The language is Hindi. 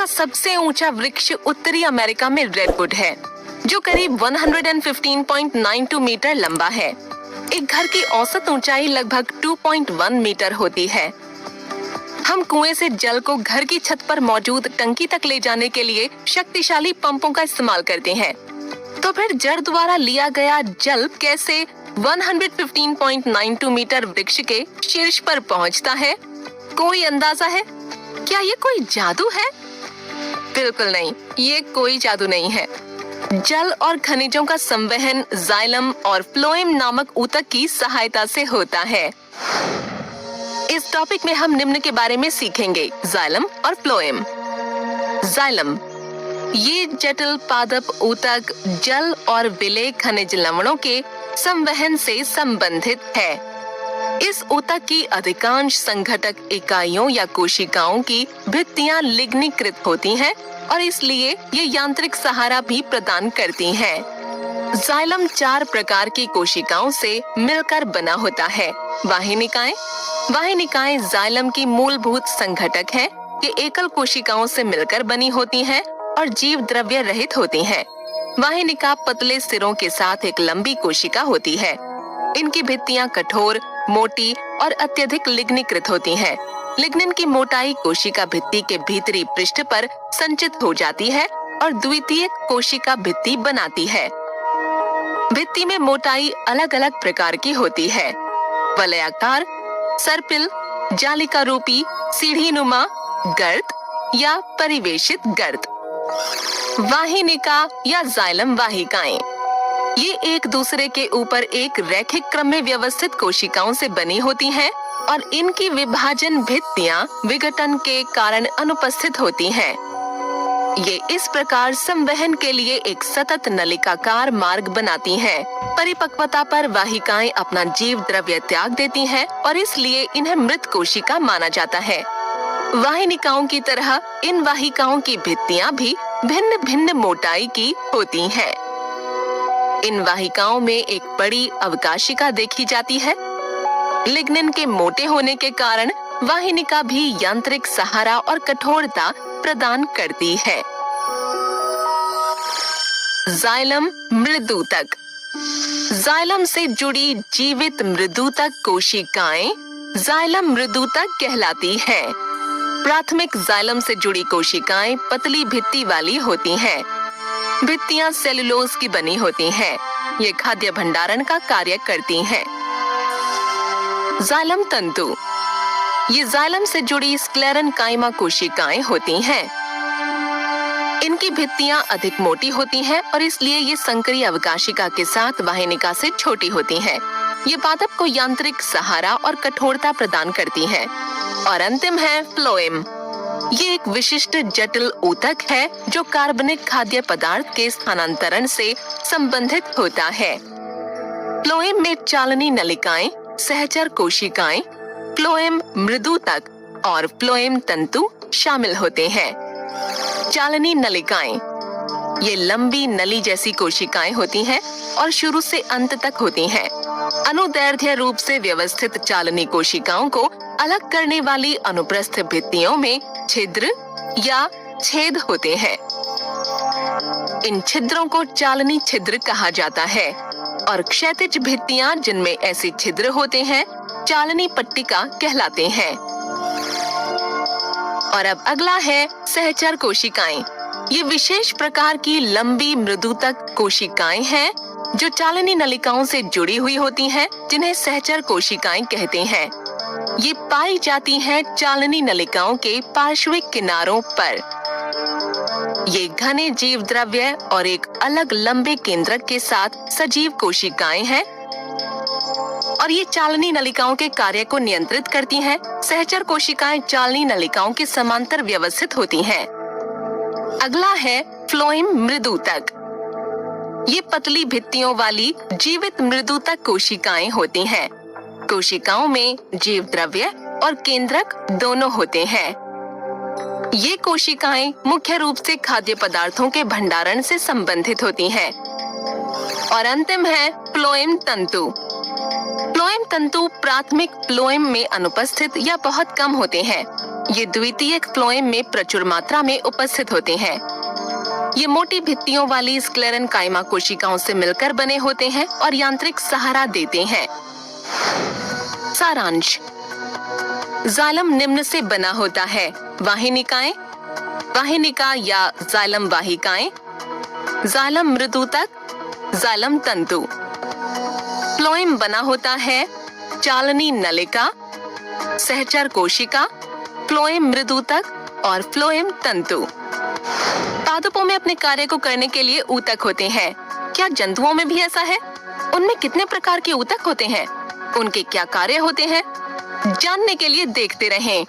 का सबसे ऊंचा वृक्ष उत्तरी अमेरिका में रेडवुड है, जो करीब 115.92 मीटर लंबा है। एक घर की औसत ऊंचाई लगभग 2.1 मीटर होती है। हम कुएं से जल को घर की छत पर मौजूद टंकी तक ले जाने के लिए शक्तिशाली पंपों का इस्तेमाल करते हैं। तो फिर जड़ द्वारा लिया गया जल कैसे 115.92 मीटर वृक्ष के शीर्ष पर पहुंचता है? कोई अंदाजा है? क्या ये कोई जादू है? बिल्कुल नहीं, ये कोई जादू नहीं है। जल और खनिजों का संवहन जाइलम और फ्लोएम नामक ऊतक की सहायता से होता है। इस टॉपिक में हम निम्न के बारे में सीखेंगे: जाइलम और फ्लोएम। जाइलम ये जटिल पादप ऊतक जल और विलेय खनिज लवणों के संवहन से संबंधित है। इस ऊतक की अधिकांश संघटक इकाइयों या कोशिकाओं की भित्तियां लिग्नीकृत होती हैं और इसलिए ये यांत्रिक सहारा भी प्रदान करती हैं। जाइलम 4 प्रकार की कोशिकाओं से मिलकर बना होता है। वाहिनिकाएं जाइलम की मूलभूत संघटक हैं। ये एकल कोशिकाओं से मिलकर बनी होती हैं और जीव द्रव्य रहित होती हैं। वाहिनिका पतले सिरों के साथ एक लंबी कोशिका होती है। इनकी भित्तियां कठोर, मोटी और अत्यधिक लिग्नीकृत होती हैं। लिग्निन की मोटाई कोशिका भित्ति के भीतरी पृष्ठ पर संचित हो जाती है और द्वितीयक कोशिका भित्ति बनाती है। भित्ति में मोटाई अलग अलग प्रकार की होती है: वलयाकार, सर्पिल, जालिका रूपी, सीढ़ीनुमा, गर्त या परिवेशित गर्त। वाहिनिका या जाइलम वाहिकाएं ये एक दूसरे के ऊपर एक रैखिक क्रम में व्यवस्थित कोशिकाओं से बनी होती हैं और इनकी विभाजन भित्तियां विघटन के कारण अनुपस्थित होती हैं। ये इस प्रकार संवहन के लिए एक सतत नलिकाकार मार्ग बनाती हैं। परिपक्वता पर वाहिकाएं अपना जीव द्रव्य त्याग देती हैं और इसलिए इन्हें मृत कोशिका माना जाता है। वाहिनिकाओं की तरह इन वाहिकाओं की भित्तियां भी भिन्न भिन्न मोटाई की होती हैं। इन वाहिकाओं में एक बड़ी अवकाशिका देखी जाती है। लिग्निन के मोटे होने के कारण वाहिनिका भी यांत्रिक सहारा और कठोरता प्रदान करती है। जाइलम मृदूतक। जाइलम से जुड़ी जीवित मृदूतक कोशिकाएं जाइलम मृदूतक कहलाती हैं। प्राथमिक जाइलम से जुड़ी कोशिकाएं पतली भित्ति वाली होती हैं। भित्तियां सेलुलोज की बनी होती हैं। ये खाद्य भंडारण का कार्य करती हैं। जाइलम तंतु ये जाइलम से जुड़ी स्क्लेरेनकाइमा कोशिकाएं होती हैं। इनकी भित्तियां अधिक मोटी होती हैं और इसलिए ये संकरी अवकाशिका के साथ वाहिनिका से छोटी होती हैं। ये पादप को यांत्रिक सहारा और कठोरता प्रदान करती हैं। और अंतिम है फ्लोएम। ये एक विशिष्ट जटिल ऊतक है जो कार्बनिक खाद्य पदार्थ के स्थानांतरण से संबंधित होता है। फ्लोएम में चालनी नलिकाएं, सहचर कोशिकाएं, फ्लोएम मृदूतक और फ्लोएम तंतु शामिल होते हैं। चालनी नलिकाएं ये लंबी नली जैसी कोशिकाएं होती हैं और शुरू से अंत तक होती हैं। अनुदैर्ध्य रूप से व्यवस्थित चालनी कोशिकाओं को अलग करने वाली अनुप्रस्थ भित्तियों में छिद्र या छेद होते हैं। इन छिद्रों को चालनी छिद्र कहा जाता है और क्षैतिज भित्तियां जिनमें ऐसे छिद्र होते हैं चालनी पट्टिका कहलाते हैं। और अब अगला है सहचर कोशिकाएं। ये विशेष प्रकार की लंबी मृदूतक कोशिकाएं हैं जो चालनी नलिकाओं से जुड़ी हुई होती हैं, जिन्हें सहचर कोशिकाएं कहते हैं। ये पाई जाती हैं चालनी नलिकाओं के पार्श्विक किनारों पर। ये घने जीव द्रव्य और एक अलग लंबे केंद्रक के साथ सजीव कोशिकाएं हैं और ये चालनी नलिकाओं के कार्य को नियंत्रित करती हैं। सहचर कोशिकाएं चालनी नलिकाओं के समांतर व्यवस्थित होती हैं। अगला है फ्लोएम मृदूतक। ये पतली भित्तियों वाली जीवित मृदूतक कोशिकाएं होती हैं। कोशिकाओं में जीव द्रव्य और केंद्रक दोनों होते हैं। ये कोशिकाएं मुख्य रूप से खाद्य पदार्थों के भंडारण से संबंधित होती हैं। और अंतिम है फ्लोएम तंतु। फ्लोएम तंतु प्राथमिक फ्लोएम में अनुपस्थित या बहुत कम होते हैं। ये द्वितीयक फ्लोएम में प्रचुर मात्रा में उपस्थित होते हैं। ये मोटी भित्तियों वाली स्क्लेरेनकाइमा कोशिकाओं से मिलकर बने होते हैं और यांत्रिक सहारा देते हैं। सारांश। जाइलम निम्न से बना होता है: वाहिनिकाएं, वाहिनिका या जाइलम वाहिकाएं, जाइलम मृदुतक, जाइलम तंतु। फ्लोएम बना होता है चालनी नलिका, सहचर कोशिका, फ्लोएम मृदुतक और फ्लोएम तंतु। पादपों में अपने कार्य को करने के लिए ऊतक होते हैं। क्या जंतुओं में भी ऐसा है? उनमें कितने प्रकार के ऊतक होते हैं? उनके क्या कार्य होते हैं? जानने के लिए देखते रहें।